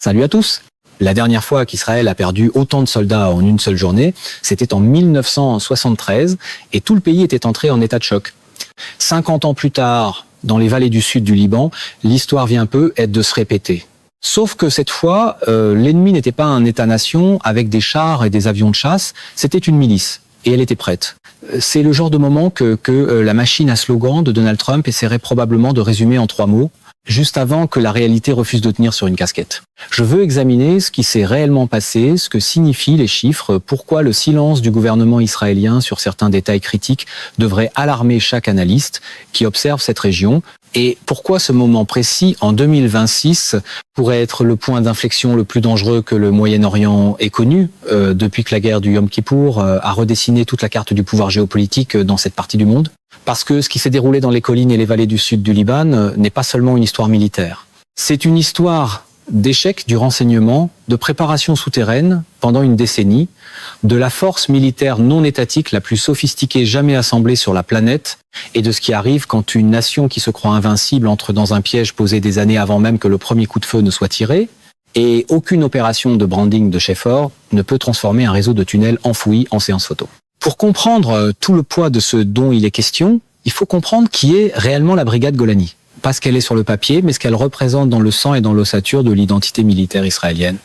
Salut à tous. La dernière fois qu'Israël a perdu autant de soldats en une seule journée, c'était en 1973 et tout le pays était entré en état de choc. 50 ans plus tard, dans les vallées du sud du Liban, l'histoire vient peu être de se répéter. Sauf que cette fois, l'ennemi n'était pas un État-nation avec des chars et des avions de chasse, c'était une milice. Et elle était prête. C'est le genre de moment que la machine à slogan de Donald Trump essaierait probablement de résumer en 3 mots, juste avant que la réalité refuse de tenir sur une casquette. Je veux examiner ce qui s'est réellement passé, ce que signifient les chiffres, pourquoi le silence du gouvernement israélien sur certains détails critiques devrait alarmer chaque analyste qui observe cette région, et pourquoi ce moment précis, en 2026, pourrait être le point d'inflexion le plus dangereux que le Moyen-Orient ait connu, depuis que la guerre du Yom Kippour a redessiné toute la carte du pouvoir géopolitique dans cette partie du monde. Parce que ce qui s'est déroulé dans les collines et les vallées du sud du Liban n'est pas seulement une histoire militaire. C'est une histoire d'échec du renseignement, de préparation souterraine pendant une décennie, de la force militaire non étatique la plus sophistiquée jamais assemblée sur la planète, et de ce qui arrive quand une nation qui se croit invincible entre dans un piège posé des années avant même que le premier coup de feu ne soit tiré, et aucune opération de branding de chef fort ne peut transformer un réseau de tunnels enfoui en séance photo. Pour comprendre tout le poids de ce dont il est question, il faut comprendre qui est réellement la brigade Golani. Pas ce qu'elle est sur le papier, mais ce qu'elle représente dans le sang et dans l'ossature de l'identité militaire israélienne.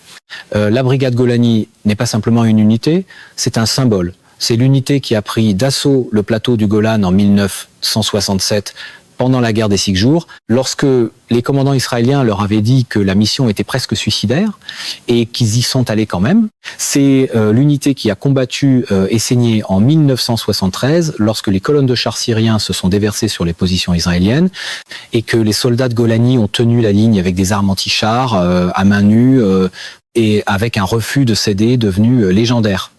La brigade Golani n'est pas simplement une unité, c'est un symbole. C'est l'unité qui a pris d'assaut le plateau du Golan en 1967 pendant la guerre des 6 jours, lorsque les commandants israéliens leur avaient dit que la mission était presque suicidaire et qu'ils y sont allés quand même. C'est l'unité qui a combattu et saigné en 1973 lorsque les colonnes de chars syriens se sont déversées sur les positions israéliennes et que les soldats de Golani ont tenu la ligne avec des armes anti-chars à main nue et avec un refus de céder devenu légendaire.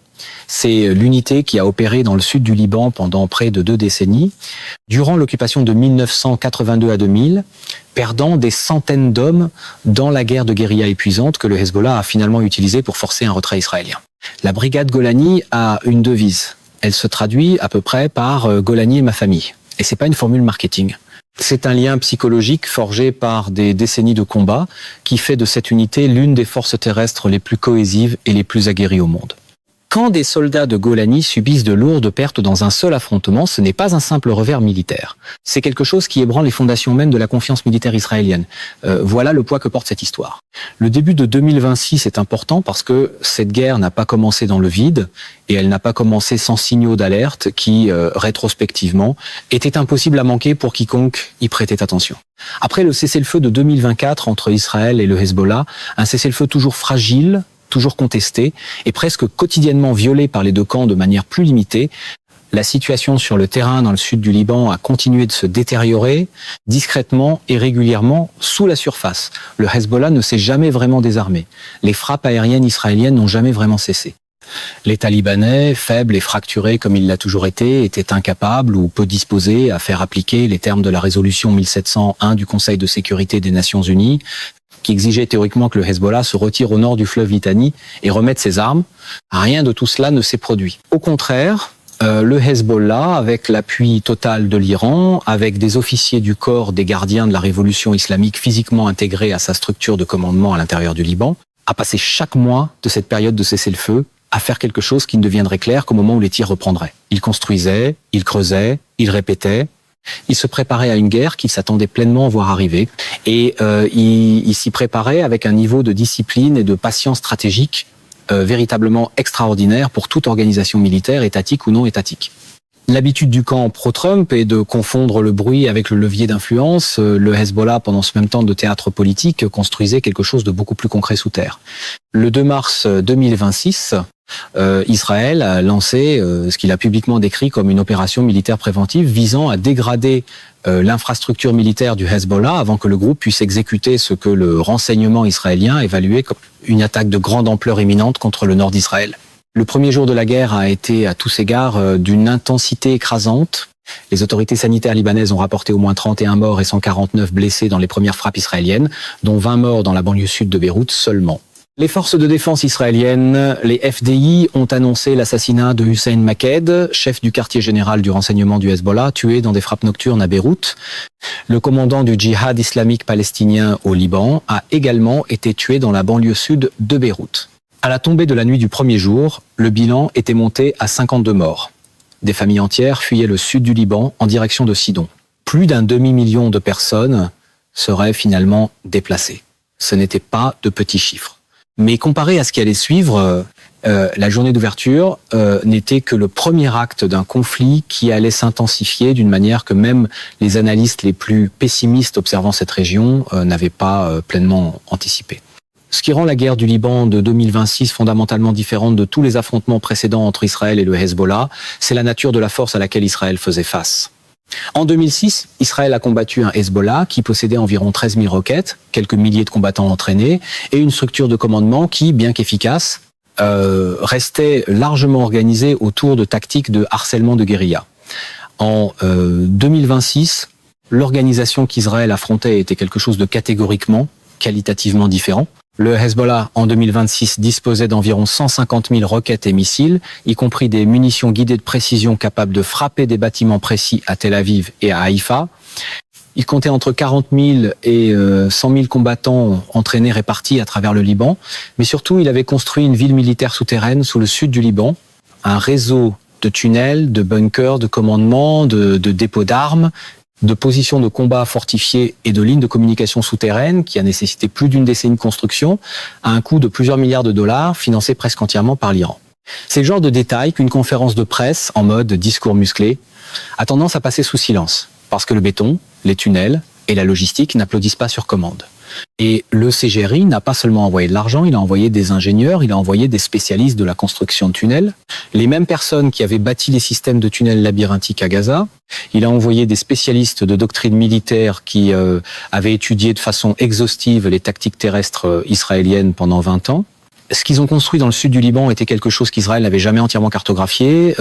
C'est l'unité qui a opéré dans le sud du Liban pendant près de 2 décennies, durant l'occupation de 1982 à 2000, perdant des centaines d'hommes dans la guerre de guérilla épuisante que le Hezbollah a finalement utilisée pour forcer un retrait israélien. La brigade Golani a une devise. Elle se traduit à peu près par Golani et ma famille. Et c'est pas une formule marketing. C'est un lien psychologique forgé par des décennies de combat qui fait de cette unité l'une des forces terrestres les plus cohésives et les plus aguerries au monde. Quand des soldats de Golani subissent de lourdes pertes dans un seul affrontement, ce n'est pas un simple revers militaire. C'est quelque chose qui ébranle les fondations même de la confiance militaire israélienne. Voilà le poids que porte cette histoire. Le début de 2026 est important parce que cette guerre n'a pas commencé dans le vide et elle n'a pas commencé sans signaux d'alerte qui, rétrospectivement, étaient impossibles à manquer pour quiconque y prêtait attention. Après le cessez-le-feu de 2024 entre Israël et le Hezbollah, un cessez-le-feu toujours fragile, toujours contesté et presque quotidiennement violé par les 2 camps de manière plus limitée, la situation sur le terrain dans le sud du Liban a continué de se détériorer discrètement et régulièrement sous la surface. Le Hezbollah ne s'est jamais vraiment désarmé. Les frappes aériennes israéliennes n'ont jamais vraiment cessé. L'État libanais, faible et fracturé comme il l'a toujours été, était incapable ou peu disposé à faire appliquer les termes de la résolution 1701 du Conseil de sécurité des Nations Unies, qui exigeait théoriquement que le Hezbollah se retire au nord du fleuve Litani et remette ses armes. Rien de tout cela ne s'est produit. Au contraire, le Hezbollah, avec l'appui total de l'Iran, avec des officiers du corps des gardiens de la révolution islamique physiquement intégrés à sa structure de commandement à l'intérieur du Liban, a passé chaque mois de cette période de cessez-le-feu à faire quelque chose qui ne deviendrait clair qu'au moment où les tirs reprendraient. Il construisait, il creusait, il répétait. Il se préparait à une guerre qu'il s'attendait pleinement à voir arriver et il s'y préparait avec un niveau de discipline et de patience stratégique véritablement extraordinaire pour toute organisation militaire, étatique ou non étatique. L'habitude du camp pro-Trump est de confondre le bruit avec le levier d'influence. Le Hezbollah, pendant ce même temps de théâtre politique, construisait quelque chose de beaucoup plus concret sous terre. Le 2 mars 2026, Israël a lancé ce qu'il a publiquement décrit comme une opération militaire préventive visant à dégrader l'infrastructure militaire du Hezbollah avant que le groupe puisse exécuter ce que le renseignement israélien évaluait comme une attaque de grande ampleur imminente contre le nord d'Israël. Le premier jour de la guerre a été à tous égards d'une intensité écrasante. Les autorités sanitaires libanaises ont rapporté au moins 31 morts et 149 blessés dans les premières frappes israéliennes, dont 20 morts dans la banlieue sud de Beyrouth seulement. Les forces de défense israéliennes, les FDI, ont annoncé l'assassinat de Hussein Maked, chef du quartier général du renseignement du Hezbollah, tué dans des frappes nocturnes à Beyrouth. Le commandant du djihad islamique palestinien au Liban a également été tué dans la banlieue sud de Beyrouth. À la tombée de la nuit du premier jour, le bilan était monté à 52 morts. Des familles entières fuyaient le sud du Liban en direction de Sidon. Plus d'un demi-million de personnes seraient finalement déplacées. Ce n'étaient pas de petits chiffres. Mais comparé à ce qui allait suivre, la journée d'ouverture n'était que le premier acte d'un conflit qui allait s'intensifier d'une manière que même les analystes les plus pessimistes observant cette région n'avaient pas pleinement anticipé. Ce qui rend la guerre du Liban de 2026 fondamentalement différente de tous les affrontements précédents entre Israël et le Hezbollah, c'est la nature de la force à laquelle Israël faisait face. En 2006, Israël a combattu un Hezbollah qui possédait environ 13 000 roquettes, quelques milliers de combattants entraînés et une structure de commandement qui, bien qu'efficace, restait largement organisée autour de tactiques de harcèlement de guérilla. En 2026, l'organisation qu'Israël affrontait était quelque chose de catégoriquement, qualitativement différent. Le Hezbollah, en 2026, disposait d'environ 150 000 roquettes et missiles, y compris des munitions guidées de précision capables de frapper des bâtiments précis à Tel Aviv et à Haïfa. Il comptait entre 40 000 et 100 000 combattants entraînés répartis à travers le Liban. Mais surtout, il avait construit une ville militaire souterraine sous le sud du Liban, un réseau de tunnels, de bunkers, de commandements, de dépôts d'armes, de positions de combat fortifiées et de lignes de communication souterraines qui a nécessité plus d'une décennie de construction à un coût de plusieurs milliards de dollars financé presque entièrement par l'Iran. C'est le genre de détail qu'une conférence de presse en mode discours musclé a tendance à passer sous silence parce que le béton, les tunnels et la logistique n'applaudissent pas sur commande. Et le CGRI n'a pas seulement envoyé de l'argent, il a envoyé des ingénieurs, il a envoyé des spécialistes de la construction de tunnels, les mêmes personnes qui avaient bâti les systèmes de tunnels labyrinthiques à Gaza. Il a envoyé des spécialistes de doctrine militaire qui avaient étudié de façon exhaustive les tactiques terrestres israéliennes pendant 20 ans. Ce qu'ils ont construit dans le sud du Liban était quelque chose qu'Israël n'avait jamais entièrement cartographié,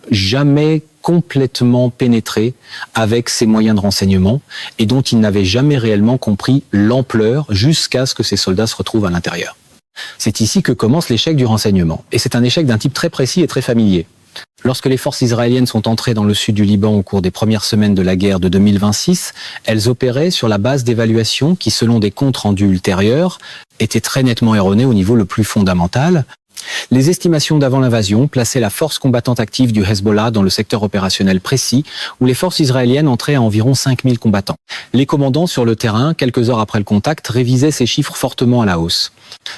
jamais complètement pénétré avec ses moyens de renseignement et dont il n'avait jamais réellement compris l'ampleur jusqu'à ce que ses soldats se retrouvent à l'intérieur. C'est ici que commence l'échec du renseignement. Et c'est un échec d'un type très précis et très familier. Lorsque les forces israéliennes sont entrées dans le sud du Liban au cours des premières semaines de la guerre de 2026, elles opéraient sur la base d'évaluations qui, selon des comptes rendus ultérieurs, étaient très nettement erronées au niveau le plus fondamental. Les estimations d'avant l'invasion plaçaient la force combattante active du Hezbollah dans le secteur opérationnel précis, où les forces israéliennes entraient à environ 5000 combattants. Les commandants sur le terrain, quelques heures après le contact, révisaient ces chiffres fortement à la hausse.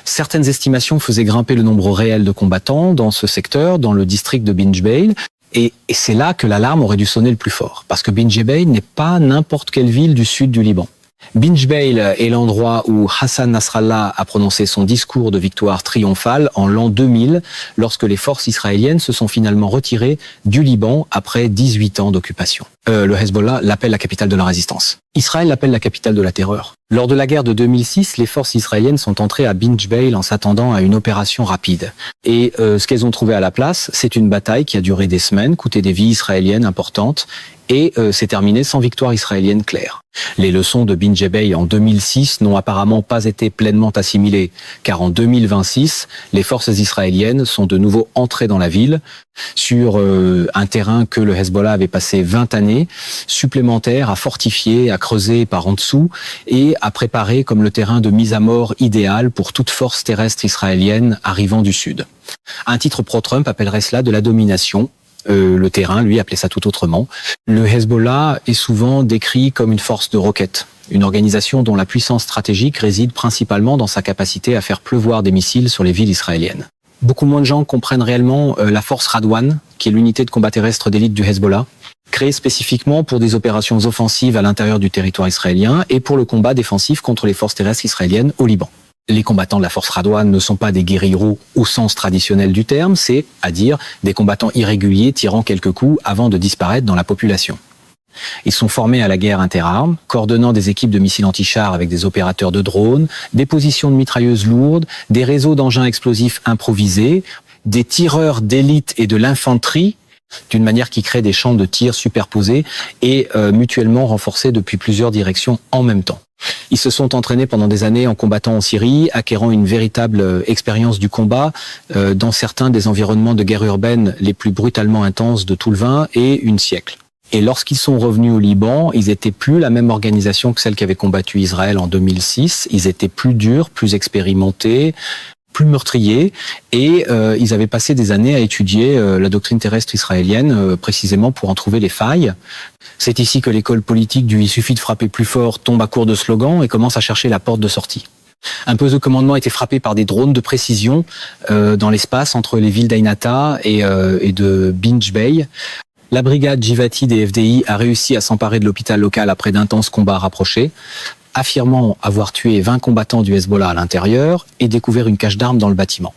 Certaines estimations faisaient grimper le nombre réel de combattants dans ce secteur, dans le district de Bin Jbeil, et c'est là que l'alarme aurait dû sonner le plus fort, parce que Bin Jbeil n'est pas n'importe quelle ville du sud du Liban. Bin Jbeil est l'endroit où Hassan Nasrallah a prononcé son discours de victoire triomphale en l'an 2000, lorsque les forces israéliennes se sont finalement retirées du Liban après 18 ans d'occupation. Le Hezbollah l'appelle la capitale de la résistance. Israël l'appelle la capitale de la terreur. Lors de la guerre de 2006, les forces israéliennes sont entrées à Bin Jbeil en s'attendant à une opération rapide. Et ce qu'elles ont trouvé à la place, c'est une bataille qui a duré des semaines, coûté des vies israéliennes importantes, et s'est terminée sans victoire israélienne claire. Les leçons de Bin Jbeil en 2006 n'ont apparemment pas été pleinement assimilées, car en 2026, les forces israéliennes sont de nouveau entrées dans la ville, sur un terrain que le Hezbollah avait passé 20 années supplémentaires à fortifier, à creuser par en dessous et à préparer comme le terrain de mise à mort idéal pour toute force terrestre israélienne arrivant du sud. Un titre pro-Trump appellerait cela de la domination. Le terrain, lui, appelait ça tout autrement. Le Hezbollah est souvent décrit comme une force de roquettes, une organisation dont la puissance stratégique réside principalement dans sa capacité à faire pleuvoir des missiles sur les villes israéliennes. Beaucoup moins de gens comprennent réellement la force Radwan, qui est l'unité de combat terrestre d'élite du Hezbollah, créée spécifiquement pour des opérations offensives à l'intérieur du territoire israélien et pour le combat défensif contre les forces terrestres israéliennes au Liban. Les combattants de la force Radwan ne sont pas des guérilleros au sens traditionnel du terme, c'est-à-dire des combattants irréguliers tirant quelques coups avant de disparaître dans la population. Ils sont formés à la guerre interarmes, coordonnant des équipes de missiles anti-chars avec des opérateurs de drones, des positions de mitrailleuses lourdes, des réseaux d'engins explosifs improvisés, des tireurs d'élite et de l'infanterie d'une manière qui crée des champs de tir superposés et mutuellement renforcés depuis plusieurs directions en même temps. Ils se sont entraînés pendant des années en combattant en Syrie, acquérant une véritable expérience du combat dans certains des environnements de guerre urbaine les plus brutalement intenses de tout le XX et une siècle. Et lorsqu'ils sont revenus au Liban, ils étaient plus la même organisation que celle qui avait combattu Israël en 2006. Ils étaient plus durs, plus expérimentés, plus meurtriers, et ils avaient passé des années à étudier la doctrine terrestre israélienne, précisément pour en trouver les failles. C'est ici que l'école politique du « il suffit de frapper plus fort » tombe à court de slogans et commence à chercher la porte de sortie. Un poste de commandement a été frappé par des drones de précision dans l'espace entre les villes d'Ainata et de Binj Bay. La brigade Givati des FDI a réussi à s'emparer de l'hôpital local après d'intenses combats rapprochés, affirmant avoir tué 20 combattants du Hezbollah à l'intérieur et découvert une cache d'armes dans le bâtiment.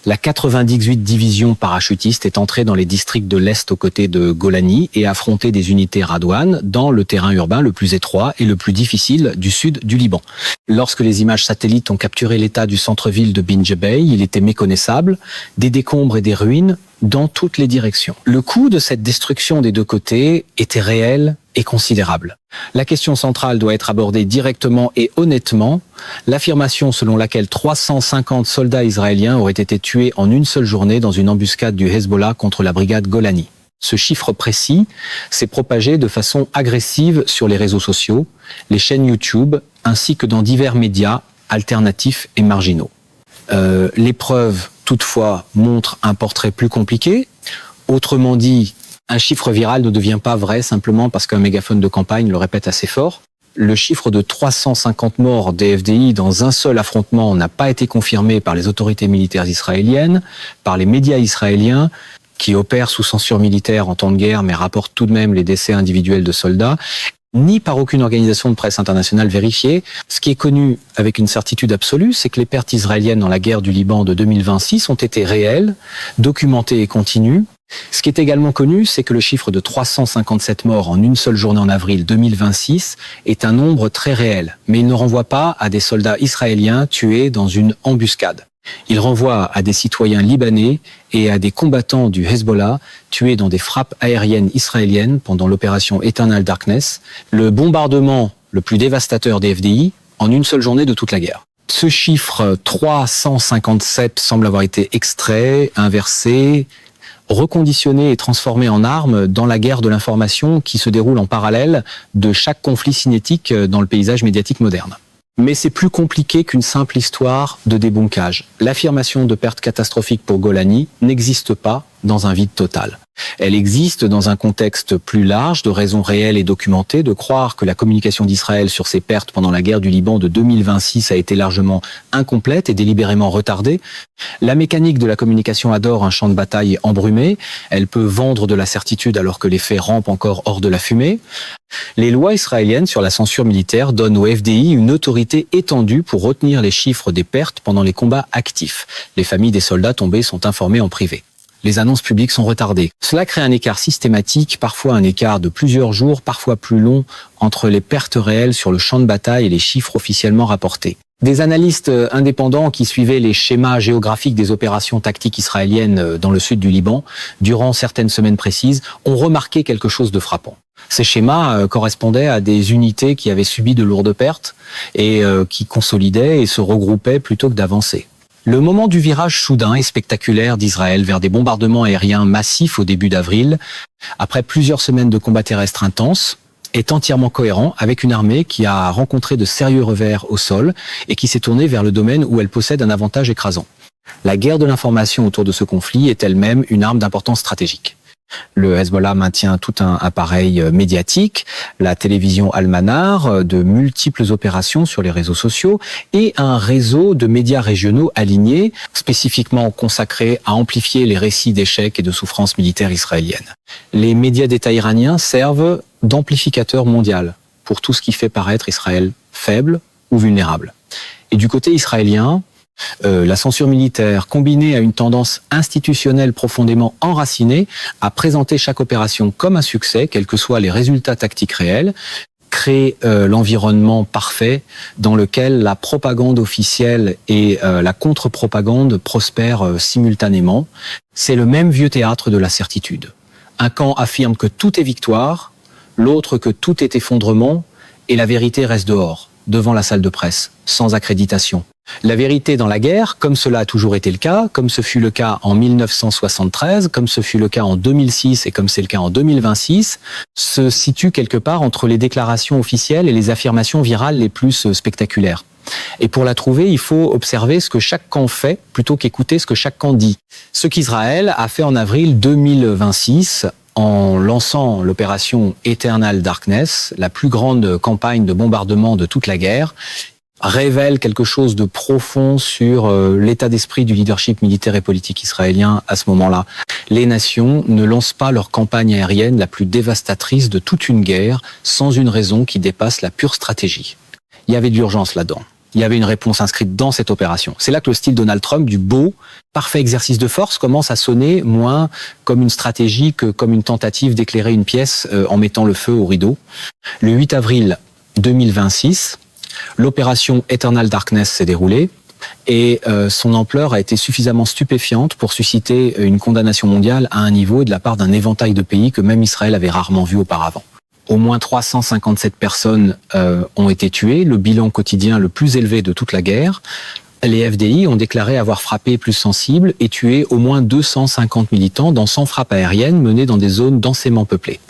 La 98 division parachutiste est entrée dans les districts de l'Est aux côtés de Golani et a affronté des unités Radwan dans le terrain urbain le plus étroit et le plus difficile du sud du Liban. Lorsque les images satellites ont capturé l'état du centre-ville de Binj Bay, il était méconnaissable, des décombres et des ruines dans toutes les directions. Le coût de cette destruction des deux côtés était réel et considérable. La question centrale doit être abordée directement et honnêtement. L'affirmation selon laquelle 350 soldats israéliens auraient été tués en une seule journée dans une embuscade du Hezbollah contre la brigade Golani. Ce chiffre précis s'est propagé de façon agressive sur les réseaux sociaux, les chaînes YouTube, ainsi que dans divers médias alternatifs et marginaux. Les preuves, toutefois, montrent un portrait plus compliqué. Autrement dit, un chiffre viral ne devient pas vrai simplement parce qu'un mégaphone de campagne le répète assez fort. Le chiffre de 350 morts des FDI dans un seul affrontement n'a pas été confirmé par les autorités militaires israéliennes, par les médias israéliens, qui opèrent sous censure militaire en temps de guerre, mais rapportent tout de même les décès individuels de soldats, ni par aucune organisation de presse internationale vérifiée. Ce qui est connu avec une certitude absolue, c'est que les pertes israéliennes dans la guerre du Liban de 2026 ont été réelles, documentées et continues. Ce qui est également connu, c'est que le chiffre de 357 morts en une seule journée en avril 2026 est un nombre très réel, mais il ne renvoie pas à des soldats israéliens tués dans une embuscade. Il renvoie à des citoyens libanais et à des combattants du Hezbollah tués dans des frappes aériennes israéliennes pendant l'opération Eternal Darkness, le bombardement le plus dévastateur des FDI en une seule journée de toute la guerre. Ce chiffre 357 semble avoir été extrait, inversé, reconditionné et transformé en arme dans la guerre de l'information qui se déroule en parallèle de chaque conflit cinétique dans le paysage médiatique moderne. Mais c'est plus compliqué qu'une simple histoire de débunkage. L'affirmation de perte catastrophique pour Golani n'existe pas dans un vide total. Elle existe dans un contexte plus large de raisons réelles et documentées de croire que la communication d'Israël sur ses pertes pendant la guerre du Liban de 2026 a été largement incomplète et délibérément retardée. La mécanique de la communication adore un champ de bataille embrumé. Elle peut vendre de la certitude alors que les faits rampent encore hors de la fumée. Les lois israéliennes sur la censure militaire donnent au FDI une autorité étendue pour retenir les chiffres des pertes pendant les combats actifs. Les familles des soldats tombés sont informées en privé. Les annonces publiques sont retardées. Cela crée un écart systématique, parfois un écart de plusieurs jours, parfois plus long, entre les pertes réelles sur le champ de bataille et les chiffres officiellement rapportés. Des analystes indépendants qui suivaient les schémas géographiques des opérations tactiques israéliennes dans le sud du Liban, durant certaines semaines précises, ont remarqué quelque chose de frappant. Ces schémas correspondaient à des unités qui avaient subi de lourdes pertes et qui consolidaient et se regroupaient plutôt que d'avancer. Le moment du virage soudain et spectaculaire d'Israël vers des bombardements aériens massifs au début d'avril, après plusieurs semaines de combats terrestres intenses, est entièrement cohérent avec une armée qui a rencontré de sérieux revers au sol et qui s'est tournée vers le domaine où elle possède un avantage écrasant. La guerre de l'information autour de ce conflit est elle-même une arme d'importance stratégique. Le Hezbollah maintient tout un appareil médiatique, la télévision Al-Manar, de multiples opérations sur les réseaux sociaux et un réseau de médias régionaux alignés, spécifiquement consacrés à amplifier les récits d'échecs et de souffrances militaires israéliennes. Les médias d'État iraniens servent d'amplificateur mondial pour tout ce qui fait paraître Israël faible ou vulnérable. Et du côté israélien, la censure militaire, combinée à une tendance institutionnelle profondément enracinée, a présenté chaque opération comme un succès, quels que soient les résultats tactiques réels, crée l'environnement parfait dans lequel la propagande officielle et la contre-propagande prospèrent simultanément. C'est le même vieux théâtre de la certitude. Un camp affirme que tout est victoire, l'autre que tout est effondrement, et la vérité reste dehors, devant la salle de presse, sans accréditation. La vérité dans la guerre, comme cela a toujours été le cas, comme ce fut le cas en 1973, comme ce fut le cas en 2006 et comme c'est le cas en 2026, se situe quelque part entre les déclarations officielles et les affirmations virales les plus spectaculaires. Et pour la trouver, il faut observer ce que chaque camp fait plutôt qu'écouter ce que chaque camp dit. Ce qu'Israël a fait en avril 2026 en lançant l'opération Eternal Darkness, la plus grande campagne de bombardement de toute la guerre, révèle quelque chose de profond sur l'état d'esprit du leadership militaire et politique israélien à ce moment-là. Les nations ne lancent pas leur campagne aérienne la plus dévastatrice de toute une guerre sans une raison qui dépasse la pure stratégie. Il y avait de l'urgence là-dedans. Il y avait une réponse inscrite dans cette opération. C'est là que le style Donald Trump du beau, parfait exercice de force commence à sonner moins comme une stratégie que comme une tentative d'éclairer une pièce en mettant le feu au rideau. Le 8 avril 2026, l'opération Eternal Darkness s'est déroulée et son ampleur a été suffisamment stupéfiante pour susciter une condamnation mondiale à un niveau de la part d'un éventail de pays que même Israël avait rarement vu auparavant. Au moins 357 personnes ont été tuées, le bilan quotidien le plus élevé de toute la guerre. Les FDI ont déclaré avoir frappé plus sensibles et tué au moins 250 militants dans 100 frappes aériennes menées dans des zones densément peuplées.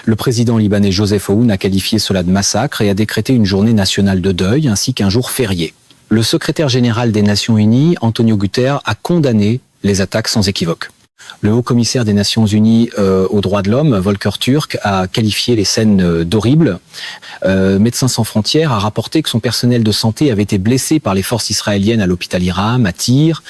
Le président libanais Joseph Aoun a qualifié cela de massacre et a décrété une journée nationale de deuil ainsi qu'un jour férié. Le secrétaire général des Nations Unies, Antonio Guterres, a condamné les attaques sans équivoque. Le haut-commissaire des Nations Unies aux droits de l'homme, Volker Turk, a qualifié les scènes d'horribles. Médecins sans frontières a rapporté que son personnel de santé avait été blessé par les forces israéliennes à l'hôpital Iram, à Tyr,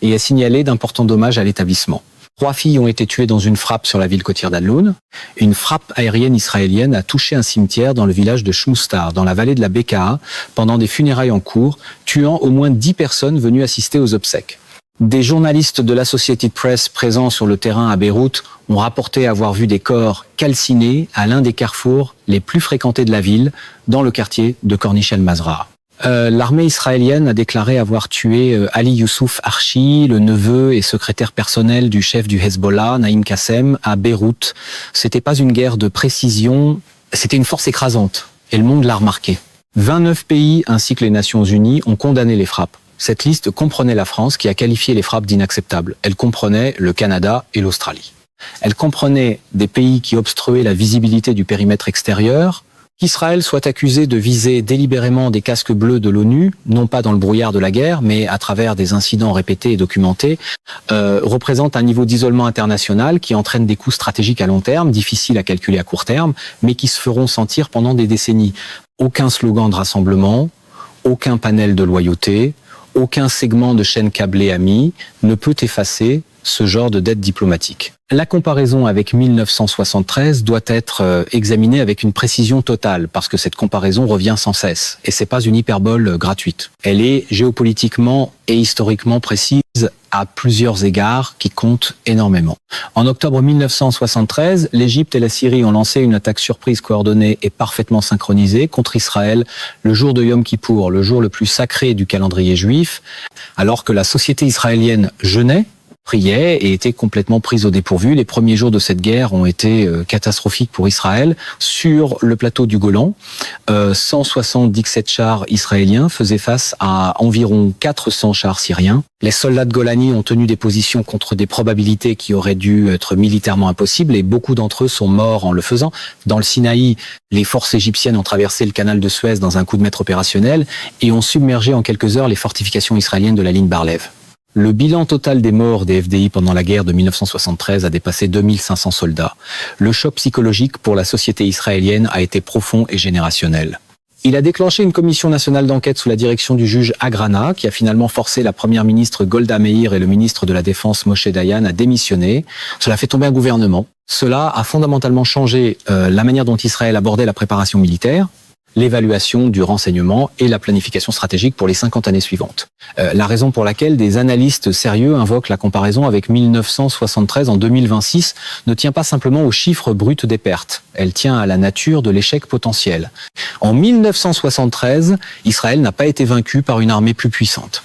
et a signalé d'importants dommages à l'établissement. 3 filles ont été tuées dans une frappe sur la ville côtière d'Alloun. Une frappe aérienne israélienne a touché un cimetière dans le village de Shmustar, dans la vallée de la Bekaa, pendant des funérailles en cours, tuant au moins 10 personnes venues assister aux obsèques. Des journalistes de l'Associated Press présents sur le terrain à Beyrouth ont rapporté avoir vu des corps calcinés à l'un des carrefours les plus fréquentés de la ville, dans le quartier de Corniche el-Mazrah. L'armée israélienne a déclaré avoir tué Ali Youssouf Archi, le neveu et secrétaire personnel du chef du Hezbollah, Naïm Qassem, à Beyrouth. C'était pas une guerre de précision, c'était une force écrasante, et le monde l'a remarqué. 29 pays ainsi que les Nations Unies ont condamné les frappes. Cette liste comprenait la France qui a qualifié les frappes d'inacceptables. Elle comprenait le Canada et l'Australie. Elle comprenait des pays qui obstruaient la visibilité du périmètre extérieur. Qu'Israël soit accusé de viser délibérément des casques bleus de l'ONU, non pas dans le brouillard de la guerre, mais à travers des incidents répétés et documentés, représente un niveau d'isolement international qui entraîne des coûts stratégiques à long terme, difficiles à calculer à court terme, mais qui se feront sentir pendant des décennies. Aucun slogan de rassemblement, aucun panel de loyauté, aucun segment de chaîne câblée ami ne peut effacer ce genre de dette diplomatique. La comparaison avec 1973 doit être examinée avec une précision totale, parce que cette comparaison revient sans cesse, et c'est pas une hyperbole gratuite. Elle est géopolitiquement et historiquement précise à plusieurs égards qui comptent énormément. En octobre 1973, l'Égypte et la Syrie ont lancé une attaque surprise coordonnée et parfaitement synchronisée contre Israël le jour de Yom Kippour, le jour le plus sacré du calendrier juif, alors que la société israélienne jeûnait, priait et était complètement prise au dépourvu. Les premiers jours de cette guerre ont été catastrophiques pour Israël. Sur le plateau du Golan, 177 chars israéliens faisaient face à environ 400 chars syriens. Les soldats de Golani ont tenu des positions contre des probabilités qui auraient dû être militairement impossibles et beaucoup d'entre eux sont morts en le faisant. Dans le Sinaï, les forces égyptiennes ont traversé le canal de Suez dans un coup de maître opérationnel et ont submergé en quelques heures les fortifications israéliennes de la ligne Bar-Lev. Le bilan total des morts des FDI pendant la guerre de 1973 a dépassé 2500 soldats. Le choc psychologique pour la société israélienne a été profond et générationnel. Il a déclenché une commission nationale d'enquête sous la direction du juge Agrana, qui a finalement forcé la première ministre Golda Meir et le ministre de la Défense Moshe Dayan à démissionner. Cela a fait tomber un gouvernement. Cela a fondamentalement changé la manière dont Israël abordait la préparation militaire, l'évaluation du renseignement et la planification stratégique pour les 50 années suivantes. La raison pour laquelle des analystes sérieux invoquent la comparaison avec 1973 en 2026 ne tient pas simplement aux chiffres bruts des pertes, elle tient à la nature de l'échec potentiel. En 1973, Israël n'a pas été vaincu par une armée plus puissante.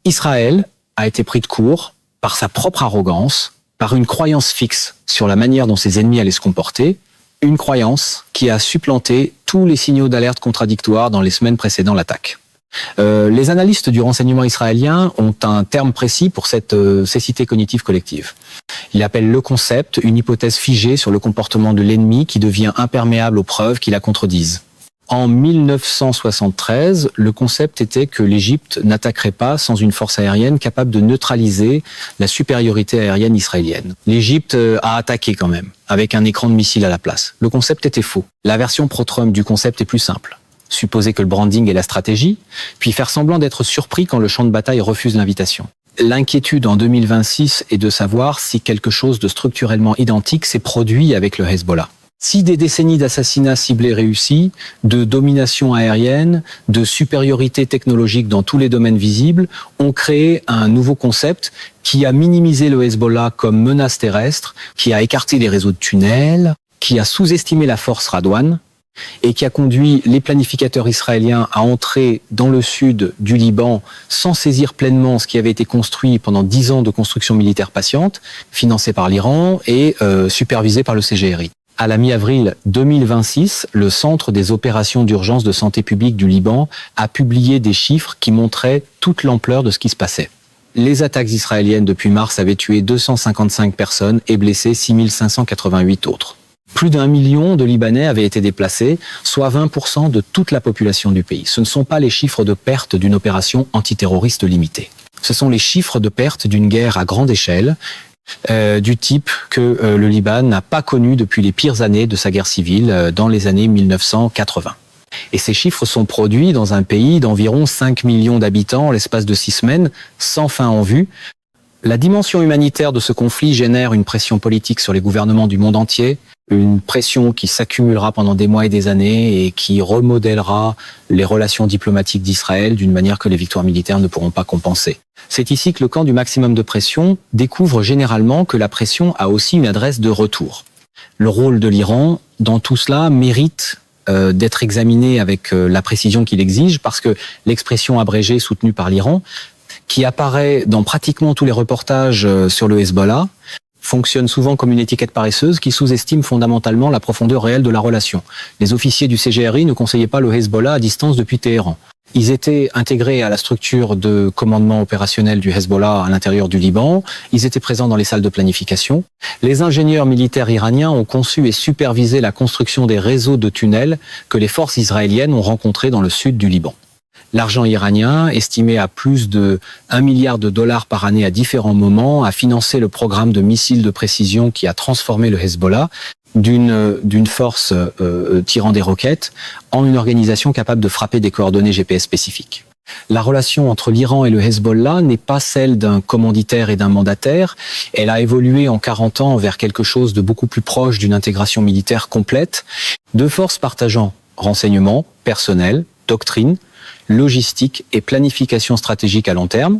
Israël a été pris de court par sa propre arrogance par une croyance fixe sur la manière dont ses ennemis allaient se comporter, une croyance qui a supplanté tous les signaux d'alerte contradictoires dans les semaines précédant l'attaque. Les analystes du renseignement israélien ont un terme précis pour cette cécité cognitive collective. Ils appellent le concept une hypothèse figée sur le comportement de l'ennemi qui devient imperméable aux preuves qui la contredisent. En 1973, le concept était que l'Égypte n'attaquerait pas sans une force aérienne capable de neutraliser la supériorité aérienne israélienne. L'Égypte a attaqué quand même, avec un écran de missile à la place. Le concept était faux. La version pro-Trump du concept est plus simple. Supposer que le branding est la stratégie, puis faire semblant d'être surpris quand le champ de bataille refuse l'invitation. L'inquiétude en 2026 est de savoir si quelque chose de structurellement identique s'est produit avec le Hezbollah. Si des décennies d'assassinats ciblés réussis, de domination aérienne, de supériorité technologique dans tous les domaines visibles, ont créé un nouveau concept qui a minimisé le Hezbollah comme menace terrestre, qui a écarté les réseaux de tunnels, qui a sous-estimé la force Radwan, et qui a conduit les planificateurs israéliens à entrer dans le sud du Liban sans saisir pleinement ce qui avait été construit pendant 10 ans de construction militaire patiente, financé par l'Iran et supervisé par le CGRI. À la mi-avril 2026, le Centre des opérations d'urgence de santé publique du Liban a publié des chiffres qui montraient toute l'ampleur de ce qui se passait. Les attaques israéliennes depuis mars avaient tué 255 personnes et blessé 6588 autres. Plus d'1 million de Libanais avaient été déplacés, soit 20% de toute la population du pays. Ce ne sont pas les chiffres de perte d'une opération antiterroriste limitée. Ce sont les chiffres de perte d'une guerre à grande échelle, du type que le Liban n'a pas connu depuis les pires années de sa guerre civile, dans les années 1980. Et ces chiffres sont produits dans un pays d'environ 5 millions d'habitants en l'espace de 6 semaines, sans fin en vue. La dimension humanitaire de ce conflit génère une pression politique sur les gouvernements du monde entier, une pression qui s'accumulera pendant des mois et des années et qui remodèlera les relations diplomatiques d'Israël d'une manière que les victoires militaires ne pourront pas compenser. C'est ici que le camp du maximum de pression découvre généralement que la pression a aussi une adresse de retour. Le rôle de l'Iran dans tout cela mérite d'être examiné avec la précision qu'il exige, parce que l'expression abrégée soutenue par l'Iran, qui apparaît dans pratiquement tous les reportages sur le Hezbollah, fonctionne souvent comme une étiquette paresseuse qui sous-estime fondamentalement la profondeur réelle de la relation. Les officiers du CGRI ne conseillaient pas le Hezbollah à distance depuis Téhéran. Ils étaient intégrés à la structure de commandement opérationnel du Hezbollah à l'intérieur du Liban. Ils étaient présents dans les salles de planification. Les ingénieurs militaires iraniens ont conçu et supervisé la construction des réseaux de tunnels que les forces israéliennes ont rencontrés dans le sud du Liban. L'argent iranien, estimé à plus de 1 milliard de dollars par année à différents moments, a financé le programme de missiles de précision qui a transformé le Hezbollah d'une force tirant des roquettes en une organisation capable de frapper des coordonnées GPS spécifiques. La relation entre l'Iran et le Hezbollah n'est pas celle d'un commanditaire et d'un mandataire. Elle a évolué en 40 ans vers quelque chose de beaucoup plus proche d'une intégration militaire complète, deux forces partageant renseignements, personnel, doctrine, logistique et planification stratégique à long terme,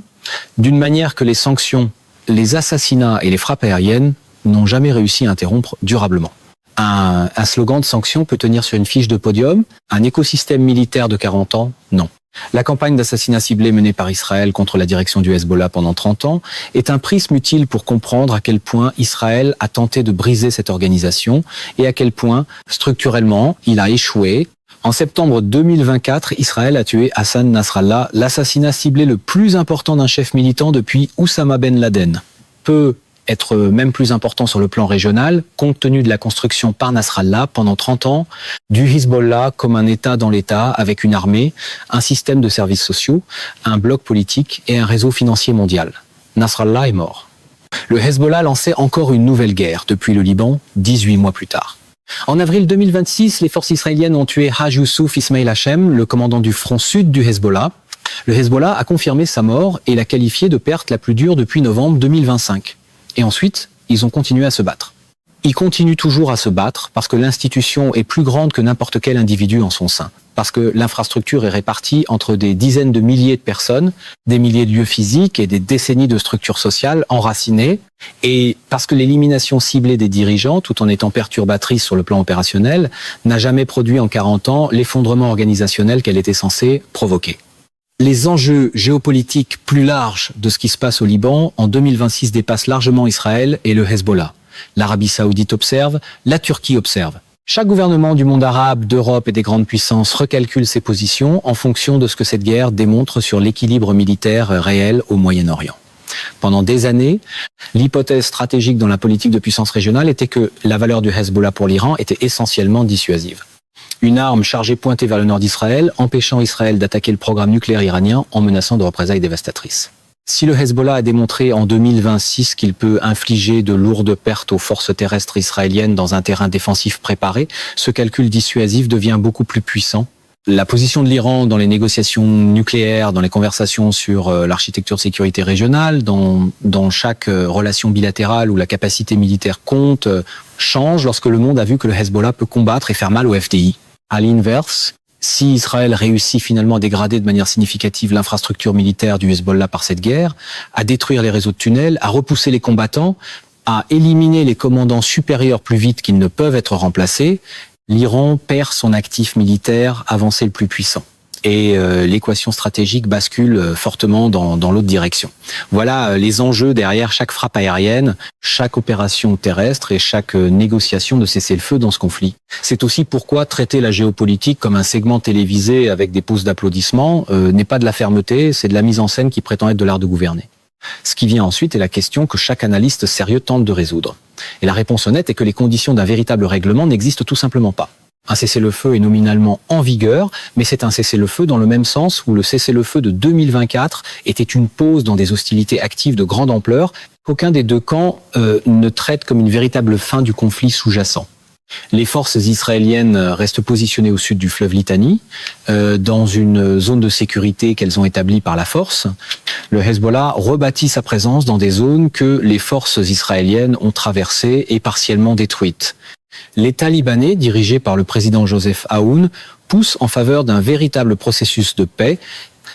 d'une manière que les sanctions, les assassinats et les frappes aériennes n'ont jamais réussi à interrompre durablement. Un slogan de sanctions peut tenir sur une fiche de podium, un écosystème militaire de 40 ans, non. La campagne d'assassinat ciblé menée par Israël contre la direction du Hezbollah pendant 30 ans est un prisme utile pour comprendre à quel point Israël a tenté de briser cette organisation et à quel point, structurellement, il a échoué. En septembre 2024, Israël a tué Hassan Nasrallah, l'assassinat ciblé le plus important d'un chef militant depuis Oussama Ben Laden. Peut être même plus important sur le plan régional, compte tenu de la construction par Nasrallah pendant 30 ans du Hezbollah comme un État dans l'État, avec une armée, un système de services sociaux, un bloc politique et un réseau financier mondial. Nasrallah est mort. Le Hezbollah lançait encore une nouvelle guerre depuis le Liban, 18 mois plus tard. En avril 2026, les forces israéliennes ont tué Haj Youssouf Ismail Hachem, le commandant du front sud du Hezbollah. Le Hezbollah a confirmé sa mort et l'a qualifié de perte la plus dure depuis novembre 2025. Et ensuite, ils ont continué à se battre. Ils continuent toujours à se battre parce que l'institution est plus grande que n'importe quel individu en son sein. Parce que l'infrastructure est répartie entre des dizaines de milliers de personnes, des milliers de lieux physiques et des décennies de structures sociales enracinées. Et parce que l'élimination ciblée des dirigeants, tout en étant perturbatrice sur le plan opérationnel, n'a jamais produit en 40 ans l'effondrement organisationnel qu'elle était censée provoquer. Les enjeux géopolitiques plus larges de ce qui se passe au Liban en 2026 dépassent largement Israël et le Hezbollah. L'Arabie saoudite observe, la Turquie observe. Chaque gouvernement du monde arabe, d'Europe et des grandes puissances recalcule ses positions en fonction de ce que cette guerre démontre sur l'équilibre militaire réel au Moyen-Orient. Pendant des années, l'hypothèse stratégique dans la politique de puissance régionale était que la valeur du Hezbollah pour l'Iran était essentiellement dissuasive. Une arme chargée pointée vers le nord d'Israël, empêchant Israël d'attaquer le programme nucléaire iranien en menaçant de représailles dévastatrices. Si le Hezbollah a démontré en 2026 qu'il peut infliger de lourdes pertes aux forces terrestres israéliennes dans un terrain défensif préparé, ce calcul dissuasif devient beaucoup plus puissant. La position de l'Iran dans les négociations nucléaires, dans les conversations sur l'architecture de sécurité régionale, dans chaque relation bilatérale où la capacité militaire compte, change lorsque le monde a vu que le Hezbollah peut combattre et faire mal au FDI. À l'inverse, si Israël réussit finalement à dégrader de manière significative l'infrastructure militaire du Hezbollah par cette guerre, à détruire les réseaux de tunnels, à repousser les combattants, à éliminer les commandants supérieurs plus vite qu'ils ne peuvent être remplacés, l'Iran perd son actif militaire avancé le plus puissant. Et l'équation stratégique bascule fortement dans l'autre direction. Voilà les enjeux derrière chaque frappe aérienne, chaque opération terrestre et chaque négociation de cessez-le-feu dans ce conflit. C'est aussi pourquoi traiter la géopolitique comme un segment télévisé avec des pauses d'applaudissements n'est pas de la fermeté, c'est de la mise en scène qui prétend être de l'art de gouverner. Ce qui vient ensuite est la question que chaque analyste sérieux tente de résoudre. Et la réponse honnête est que les conditions d'un véritable règlement n'existent tout simplement pas. Un cessez-le-feu est nominalement en vigueur, mais c'est un cessez-le-feu dans le même sens où le cessez-le-feu de 2024 était une pause dans des hostilités actives de grande ampleur qu'aucun des deux camps ne traite comme une véritable fin du conflit sous-jacent. Les forces israéliennes restent positionnées au sud du fleuve Litani, dans une zone de sécurité qu'elles ont établie par la force. Le Hezbollah rebâtit sa présence dans des zones que les forces israéliennes ont traversées et partiellement détruites. L'État libanais, dirigé par le président Joseph Aoun, pousse en faveur d'un véritable processus de paix,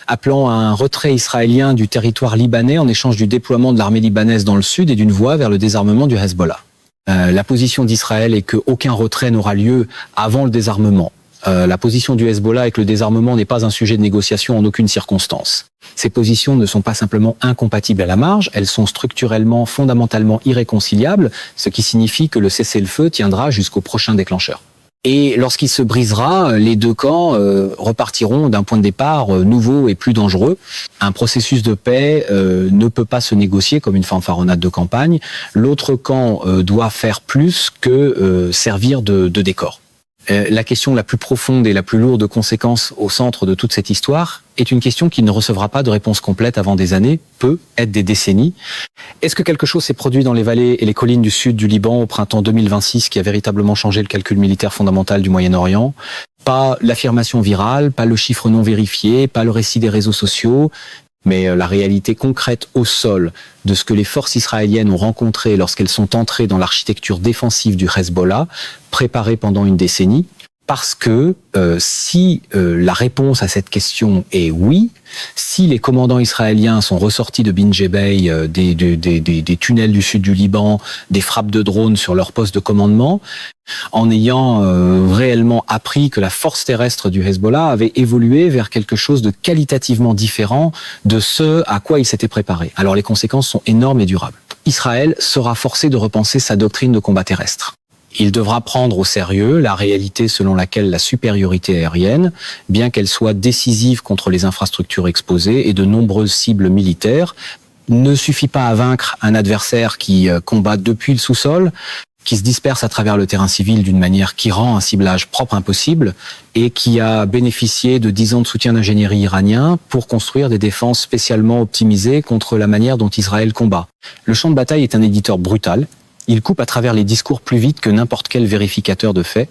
appelant à un retrait israélien du territoire libanais en échange du déploiement de l'armée libanaise dans le sud et d'une voie vers le désarmement du Hezbollah. La position d'Israël est qu'aucun retrait n'aura lieu avant le désarmement. La position du Hezbollah est que le désarmement n'est pas un sujet de négociation en aucune circonstance. Ces positions ne sont pas simplement incompatibles à la marge, elles sont structurellement, fondamentalement irréconciliables, ce qui signifie que le cessez-le-feu tiendra jusqu'au prochain déclencheur. Et lorsqu'il se brisera, les deux camps repartiront d'un point de départ nouveau et plus dangereux. Un processus de paix ne peut pas se négocier comme une fanfaronnade de campagne. L'autre camp doit faire plus que servir de décor. La question la plus profonde et la plus lourde de conséquences au centre de toute cette histoire est une question qui ne recevra pas de réponse complète avant des années, peut être des décennies. Est-ce que quelque chose s'est produit dans les vallées et les collines du sud du Liban au printemps 2026 qui a véritablement changé le calcul militaire fondamental du Moyen-Orient? Pas l'affirmation virale, pas le chiffre non vérifié, pas le récit des réseaux sociaux, mais la réalité concrète au sol de ce que les forces israéliennes ont rencontré lorsqu'elles sont entrées dans l'architecture défensive du Hezbollah, préparée pendant une décennie. Parce que si la réponse à cette question est oui, si les commandants israéliens sont ressortis de Bin Jebel, des tunnels du sud du Liban, des frappes de drones sur leur poste de commandement, en ayant réellement appris que la force terrestre du Hezbollah avait évolué vers quelque chose de qualitativement différent de ce à quoi il s'était préparé. Alors les conséquences sont énormes et durables. Israël sera forcé de repenser sa doctrine de combat terrestre. Il devra prendre au sérieux la réalité selon laquelle la supériorité aérienne, bien qu'elle soit décisive contre les infrastructures exposées et de nombreuses cibles militaires, ne suffit pas à vaincre un adversaire qui combat depuis le sous-sol, qui se disperse à travers le terrain civil d'une manière qui rend un ciblage propre impossible et qui a bénéficié de 10 ans de soutien d'ingénierie iranien pour construire des défenses spécialement optimisées contre la manière dont Israël combat. Le champ de bataille est un éditeur brutal. Il coupe à travers les discours plus vite que n'importe quel vérificateur de faits.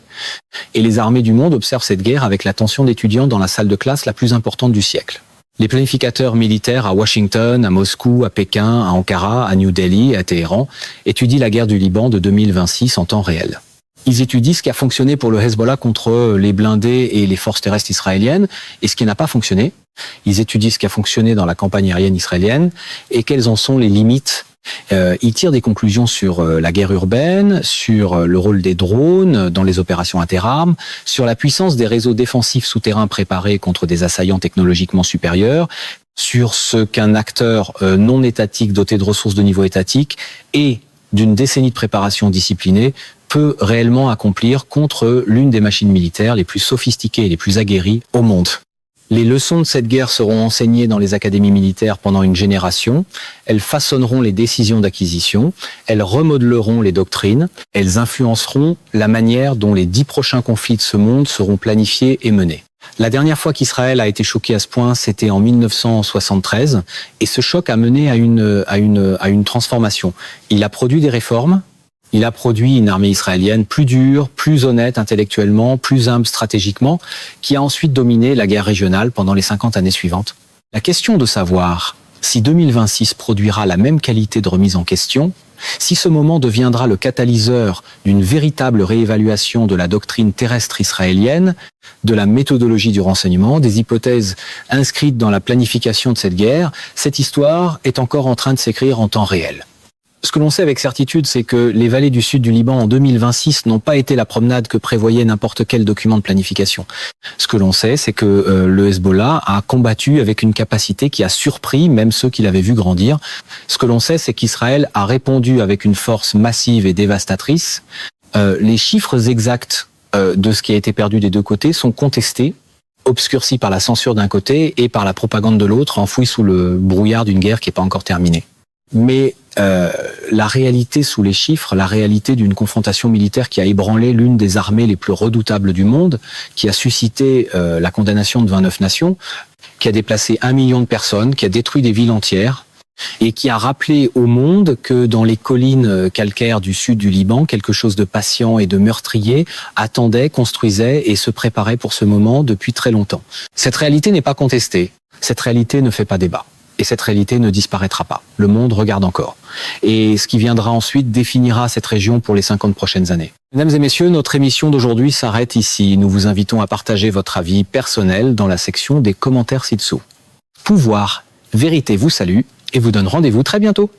Et les armées du monde observent cette guerre avec l'attention d'étudiants dans la salle de classe la plus importante du siècle. Les planificateurs militaires à Washington, à Moscou, à Pékin, à Ankara, à New Delhi, à Téhéran étudient la guerre du Liban de 2026 en temps réel. Ils étudient ce qui a fonctionné pour le Hezbollah contre les blindés et les forces terrestres israéliennes et ce qui n'a pas fonctionné. Ils étudient ce qui a fonctionné dans la campagne aérienne israélienne et quelles en sont les limites Il tire des conclusions sur la guerre urbaine, sur le rôle des drones dans les opérations interarmes, sur la puissance des réseaux défensifs souterrains préparés contre des assaillants technologiquement supérieurs, sur ce qu'un acteur non étatique doté de ressources de niveau étatique et d'une décennie de préparation disciplinée peut réellement accomplir contre l'une des machines militaires les plus sophistiquées et les plus aguerries au monde. Les leçons de cette guerre seront enseignées dans les académies militaires pendant une génération. Elles façonneront les décisions d'acquisition, elles remodeleront les doctrines, elles influenceront la manière dont les 10 prochains conflits de ce monde seront planifiés et menés. La dernière fois qu'Israël a été choqué à ce point, c'était en 1973, et ce choc a mené à une transformation. Il a produit des réformes. Il a produit une armée israélienne plus dure, plus honnête intellectuellement, plus humble stratégiquement, qui a ensuite dominé la guerre régionale pendant les 50 années suivantes. La question de savoir si 2026 produira la même qualité de remise en question, si ce moment deviendra le catalyseur d'une véritable réévaluation de la doctrine terrestre israélienne, de la méthodologie du renseignement, des hypothèses inscrites dans la planification de cette guerre, cette histoire est encore en train de s'écrire en temps réel. Ce que l'on sait avec certitude, c'est que les vallées du sud du Liban en 2026 n'ont pas été la promenade que prévoyait n'importe quel document de planification. Ce que l'on sait, c'est que le Hezbollah a combattu avec une capacité qui a surpris même ceux qui l'avaient vu grandir. Ce que l'on sait, c'est qu'Israël a répondu avec une force massive et dévastatrice. Les chiffres exacts de ce qui a été perdu des deux côtés sont contestés, obscurcis par la censure d'un côté et par la propagande de l'autre, enfouis sous le brouillard d'une guerre qui n'est pas encore terminée. Mais la réalité sous les chiffres, la réalité d'une confrontation militaire qui a ébranlé l'une des armées les plus redoutables du monde, qui a suscité la condamnation de 29 nations, qui a déplacé 1 million de personnes, qui a détruit des villes entières, et qui a rappelé au monde que dans les collines calcaires du sud du Liban, quelque chose de patient et de meurtrier attendait, construisait et se préparait pour ce moment depuis très longtemps. Cette réalité n'est pas contestée, cette réalité ne fait pas débat. Et cette réalité ne disparaîtra pas. Le monde regarde encore. Et ce qui viendra ensuite définira cette région pour les 50 prochaines années. Mesdames et messieurs, notre émission d'aujourd'hui s'arrête ici. Nous vous invitons à partager votre avis personnel dans la section des commentaires ci-dessous. Pouvoir, Vérité vous salue et vous donne rendez-vous très bientôt.